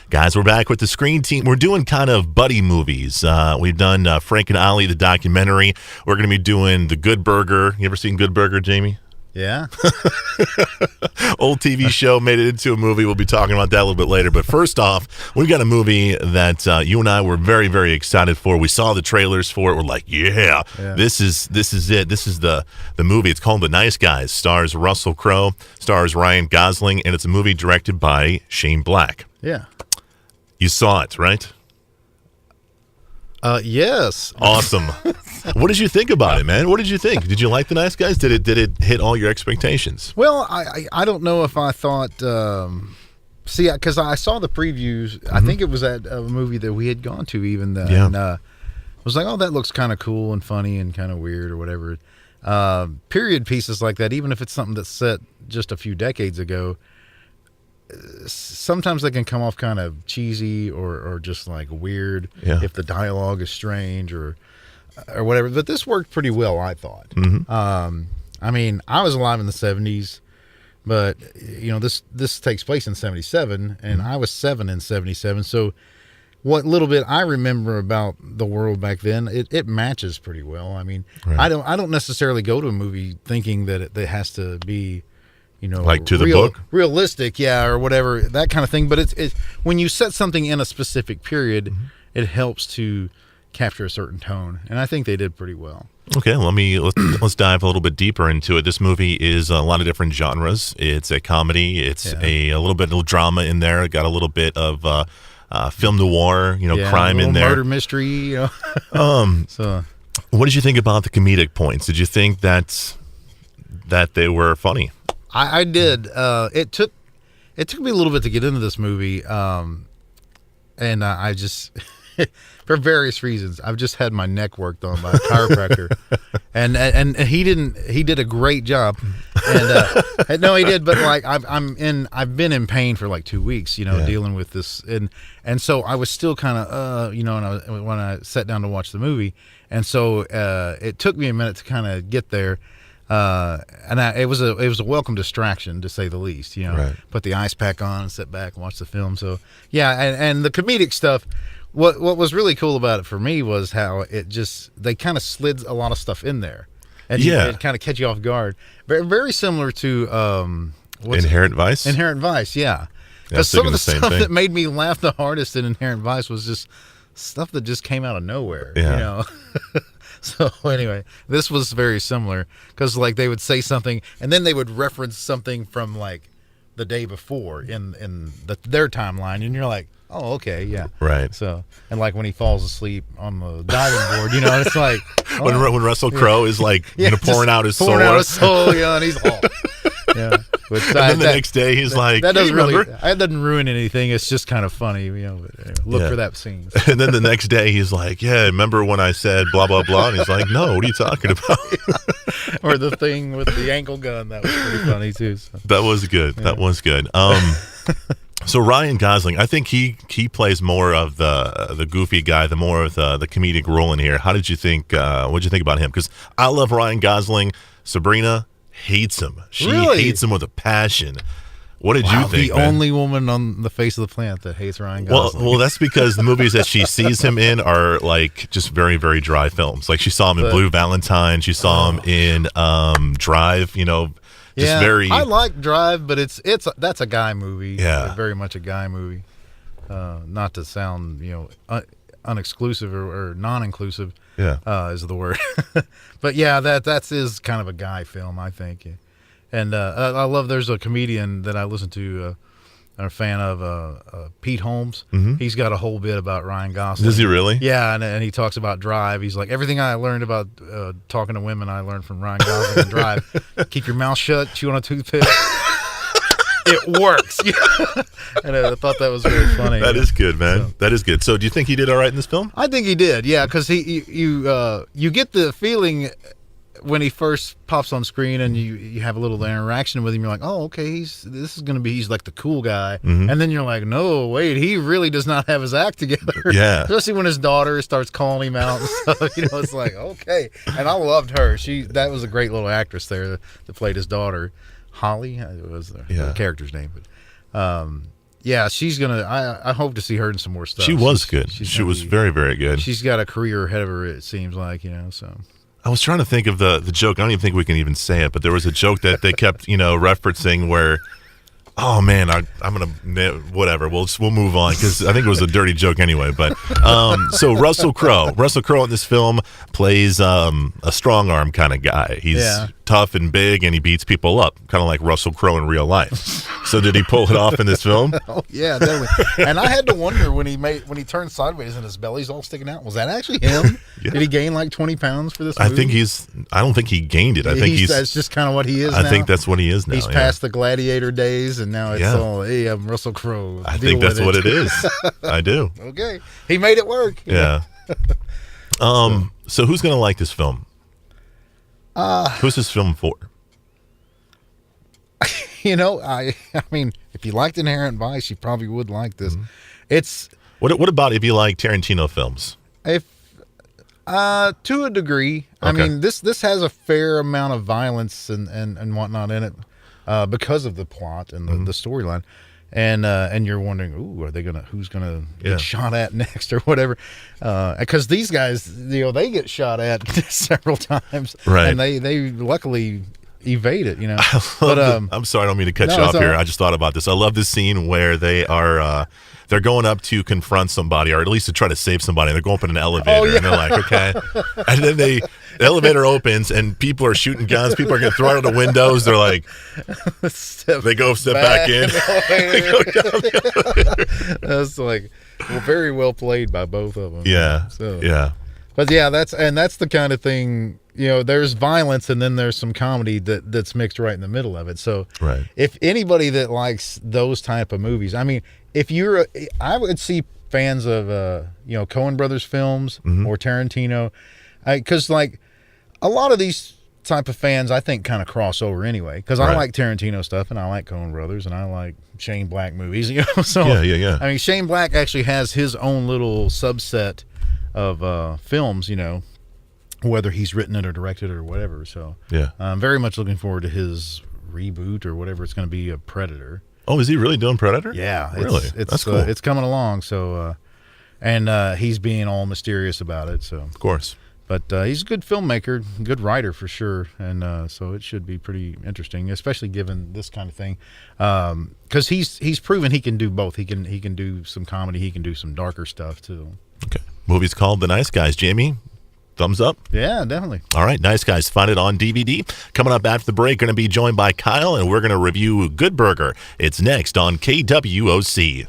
Guys, we're back with the Screen Team. We're doing kind of buddy movies. We've done Frank and Ollie, the documentary. We're going to be doing The Good Burger. You ever seen Good Burger, Jamie? Yeah. Old TV show, made it into a movie. We'll be talking about that a little bit later. But first off, we've got a movie that you and I were very, very excited for. We saw the trailers for it. We're like, yeah. This is it. This is the movie. It's called The Nice Guys. Stars Russell Crowe, stars Ryan Gosling, and it's a movie directed by Shane Black. Yeah. You saw it, right? Yes. Awesome. What did you think about it, man? What did you think? Did you like The Nice Guys? Did it hit all your expectations? Well, I don't know if I thought. See, because I saw the previews. I think it was at a movie that we had gone to even then. Yeah. And I was like, oh, that looks kind of cool and funny and kind of weird or whatever. Period pieces like that, even if it's something that's set just a few decades ago, sometimes they can come off kind of cheesy or just like weird if the dialogue is strange or whatever. But this worked pretty well, I thought. I mean, I was alive in the 70s, but you know, this takes place in 77, and I was 7 in 77. So what little bit I remember about the world back then, it matches pretty well. I mean, I don't necessarily go to a movie thinking that it has to be, you know, like to the book, realistic, or whatever, that kind of thing. But it's when you set something in a specific period, it helps to capture a certain tone, and I think they did pretty well. Okay, let's dive a little bit deeper into it. This movie is a lot of different genres. It's a comedy. It's a little bit of drama in there. It got a little bit of film noir, crime in there, murder mystery. You know. So, what did you think about the comedic points? Did you think that they were funny? I did. It took me a little bit to get into this movie, and I just for various reasons I've just had my neck worked on by a chiropractor, and he did a great job, and no, he did, but like I've been in pain for like 2 weeks, dealing with this, and so I was still kind of when I sat down to watch the movie, and so it took me a minute to kind of get there. And it was a welcome distraction, to say the least. Put the ice pack on and sit back and watch the film. So and the comedic stuff. What was really cool about it for me was how they kind of slid a lot of stuff in there, and it kind of catch you off guard. Very, very similar to Inherent Vice. Inherent Vice, yeah. Because some of the stuff that made me laugh the hardest in Inherent Vice was just stuff that just came out of nowhere. Yeah. So anyway, this was very similar because like they would say something and then they would reference something from like the day before in their timeline, and you're like, oh, okay, yeah, right. So and like when he falls asleep on the diving board, it's like when Russell Crowe is like pouring out his soul, and he's all But and then the next day he's like, that doesn't ruin anything. It's just kind of funny, But anyway, look for that scene. And then the next day he's like, yeah, remember when I said blah blah blah? And he's like, no, what are you talking about? Or the thing with the ankle gun, that was pretty funny too. So. That was good. That was good. So Ryan Gosling, I think he plays more of the goofy guy, the more of the comedic role in here. How did you think? What did you think about him? Because I love Ryan Gosling. Sabrina hates him. She hates him with a passion. What did you think? The only woman on the face of the planet that hates Ryan Gosling. Well, that's because the movies that she sees him in are like just very, very dry films. Like she saw him in Blue Valentine. She saw him in Drive. Very. I like Drive, but that's a guy movie. Yeah, very much a guy movie. Not to sound unexclusive or non-inclusive. Is the word. But that is kind of a guy film, I think. And I love. There's a comedian that I listen to. I'm a fan of Pete Holmes. He's got a whole bit about Ryan Gosling. Does he really? Yeah, and he talks about Drive. He's like, everything I learned about talking to women, I learned from Ryan Gosling and Drive. Keep your mouth shut, chew on a toothpick. It works. And I thought that was very funny. That is good, man. That is good. So do you think he did all right in this film? I think he did, yeah, because you get the feeling when he first pops on screen and you have a little interaction with him, you're like, oh, okay, he's like the cool guy. And then you're like, no, wait, he really does not have his act together. Yeah. Especially when his daughter starts calling him out and stuff. It's like, okay. And I loved her. That was a great little actress there that played his daughter. Holly was the character's name. But Yeah, she's gonna. I hope to see her in some more stuff. She was good. She was very, very good. She's got a career ahead of her. It seems like, So I was trying to think of the joke. I don't even think we can even say it, but there was a joke that they kept referencing where. Oh man, I'm gonna whatever. We'll move on because I think it was a dirty joke anyway. But so Russell Crowe in this film plays a strong arm kind of guy. He's tough and big, and he beats people up, kind of like Russell Crowe in real life. So did he pull it off in this film? Oh yeah, definitely. And I had to wonder when he turned sideways and his belly's all sticking out. Was that actually him? Yeah. Did he gain like 20 pounds for this movie? I don't think he gained it. I think that's just kind of what he is. I think that's what he is now. He's past the gladiator days, and now it's all, hey, I'm Russell Crowe. I think that's what it is. I do. Okay, he made it work. Yeah. So who's gonna like this film? Who's this film for? I mean, if you liked Inherent Vice, you probably would like this. Mm-hmm. It's what about if you like Tarantino films? If to a degree, okay. I mean, this has a fair amount of violence and whatnot in it because of the plot and the storyline, and you're wondering, who's gonna get shot at next or whatever, because these guys, they get shot at several times, right? And they luckily evade it, But I'm sorry, I don't mean to cut you off here. I just thought about this. I love this scene where they are they're going up to confront somebody, or at least to try to save somebody. They're going up in an elevator, and they're like, okay. And then the elevator opens, and people are shooting guns. People are getting thrown out of the windows. They're like, they go step back in. That's like, very well played by both of them. Yeah. So, yeah. But yeah, that's the kind of thing. There's violence, and then there's some comedy that's mixed right in the middle of it. So, right. If anybody that likes those type of movies, I mean, I would see fans of Coen Brothers films or Tarantino, because like a lot of these type of fans, I think, kind of cross over anyway. Because I like Tarantino stuff, and I like Coen Brothers, and I like Shane Black movies. So yeah. I mean, Shane Black actually has his own little subset of films, whether he's written it or directed it or whatever. So yeah, I'm very much looking forward to his reboot or whatever it's going to be of Predator. Oh, is he really doing Predator? Yeah, really. That's cool. It's coming along. So, and he's being all mysterious about it. So of course, but he's a good filmmaker, good writer for sure, and so it should be pretty interesting, especially given this kind of thing, because he's proven he can do both. He can do some comedy, he can do some darker stuff too. Okay, movie's called The Nice Guys. Jamie, thumbs up? Yeah, definitely. All right, Nice Guys. Find it on DVD. Coming up after the break, going to be joined by Kyle, and we're going to review Good Burger. It's next on KWOC.